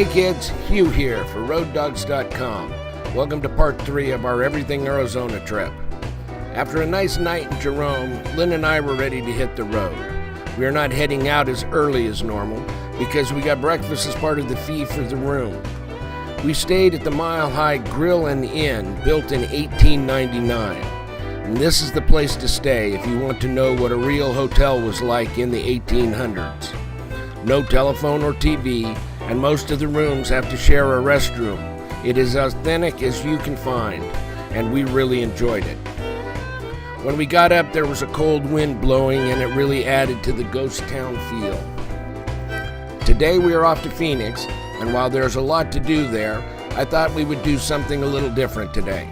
Hey kids, Hugh here for Roaddogs.com. Welcome to part 3 of our Everything Arizona trip. After a nice night in Jerome, Lynn and I were ready to hit the road. We are not heading out as early as normal because we got breakfast as part of the fee for the room. We stayed at the Mile High Grill and Inn, built in 1899. And this is the place to stay if you want to know what a real hotel was like in the 1800s. No telephone or TV, and most of the rooms have to share a restroom. It is as authentic as you can find, and we really enjoyed it. When we got up, there was a cold wind blowing, and it really added to the ghost town feel. Today we are off to Phoenix, and while there's a lot to do there, I thought we would do something a little different today.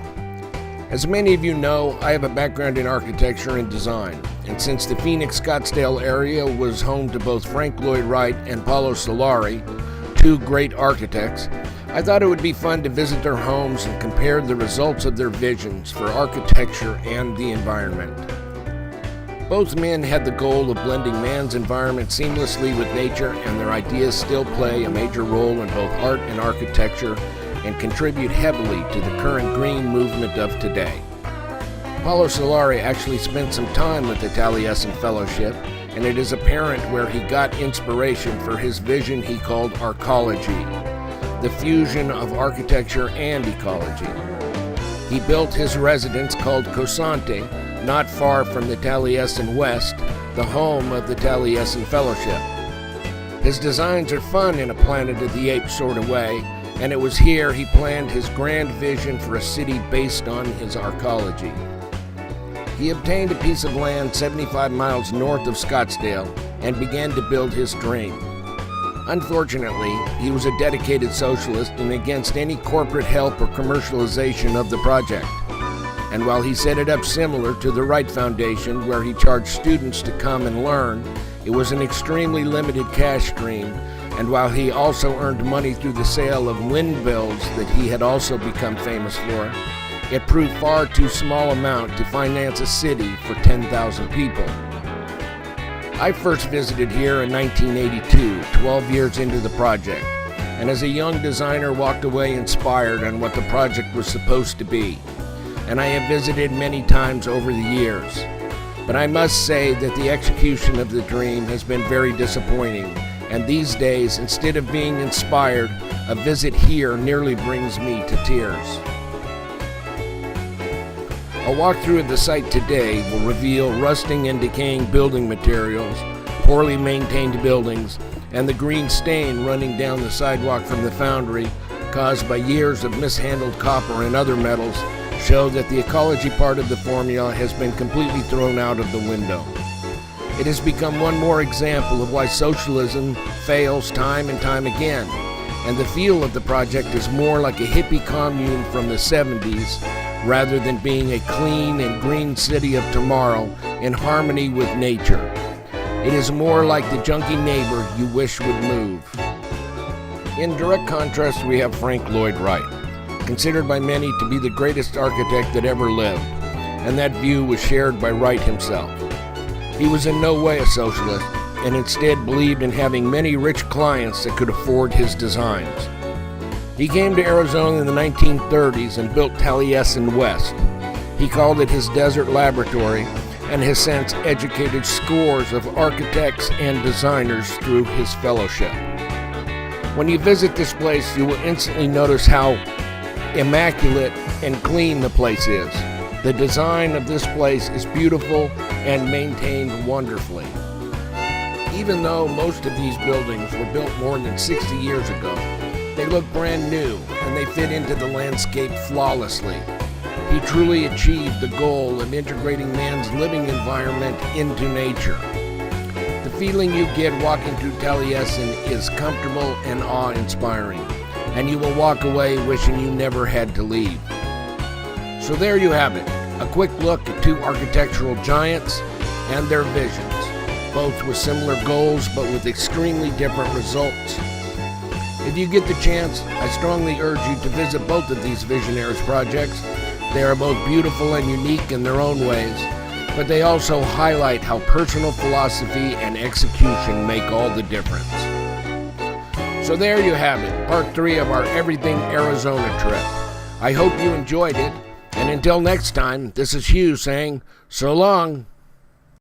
As many of you know, I have a background in architecture and design, and since the Phoenix-Scottsdale area was home to both Lloyd Wright and Paolo Soleri, two great architects, I thought it would be fun to visit their homes and compare the results of their visions for architecture and the environment. Both men had the goal of blending man's environment seamlessly with nature, and their ideas still play a major role in both art and architecture and contribute heavily to the current green movement of today. Paolo Soleri actually spent some time with the Taliesin Fellowship, and it is apparent where he got inspiration for his vision he called arcology, the fusion of architecture and ecology. He built his residence called Cosante, not far from the Taliesin West, the home of the Taliesin Fellowship. His designs are fun in a Planet of the Apes sort of way, and it was here he planned his grand vision for a city based on his arcology. He obtained a piece of land 75 miles north of Scottsdale and began to build his dream. Unfortunately, he was a dedicated socialist and against any corporate help or commercialization of the project. And while he set it up similar to the Wright Foundation, where he charged students to come and learn, it was an extremely limited cash stream. And while he also earned money through the sale of windmills that he had also become famous for, it proved far too small amount to finance a city for 10,000 people. I first visited here in 1982, 12 years into the project, and as a young designer walked away inspired on what the project was supposed to be. And I have visited many times over the years. But I must say that the execution of the dream has been very disappointing, and these days, instead of being inspired, a visit here nearly brings me to tears. A walkthrough of the site today will reveal rusting and decaying building materials, poorly maintained buildings, and the green stain running down the sidewalk from the foundry, caused by years of mishandled copper and other metals, show that the ecology part of the formula has been completely thrown out of the window. It has become one more example of why socialism fails time and time again, and the feel of the project is more like a hippie commune from the 70s rather than being a clean and green city of tomorrow in harmony with nature. It is more like the junky neighbor you wish would move. In direct contrast, we have Lloyd Wright, considered by many to be the greatest architect that ever lived, and that view was shared by Wright himself. He was in no way a socialist, and instead believed in having many rich clients that could afford his designs. He came to Arizona in the 1930s and built Taliesin West. He called it his desert laboratory, and has since educated scores of architects and designers through his fellowship. When you visit this place, you will instantly notice how immaculate and clean the place is. The design of this place is beautiful and maintained wonderfully. Even though most of these buildings were built more than 60 years ago, they look brand new and they fit into the landscape flawlessly. He truly achieved the goal of integrating man's living environment into nature. The feeling you get walking through Taliesin is comfortable and awe-inspiring, and you will walk away wishing you never had to leave. So there you have it, a quick look at two architectural giants and their visions, both with similar goals but with extremely different results. If you get the chance, I strongly urge you to visit both of these visionaries' projects. They are both beautiful and unique in their own ways, but they also highlight how personal philosophy and execution make all the difference. So there you have it, part 3 of our Everything Arizona trip. I hope you enjoyed it, and until next time, this is Hugh saying, so long.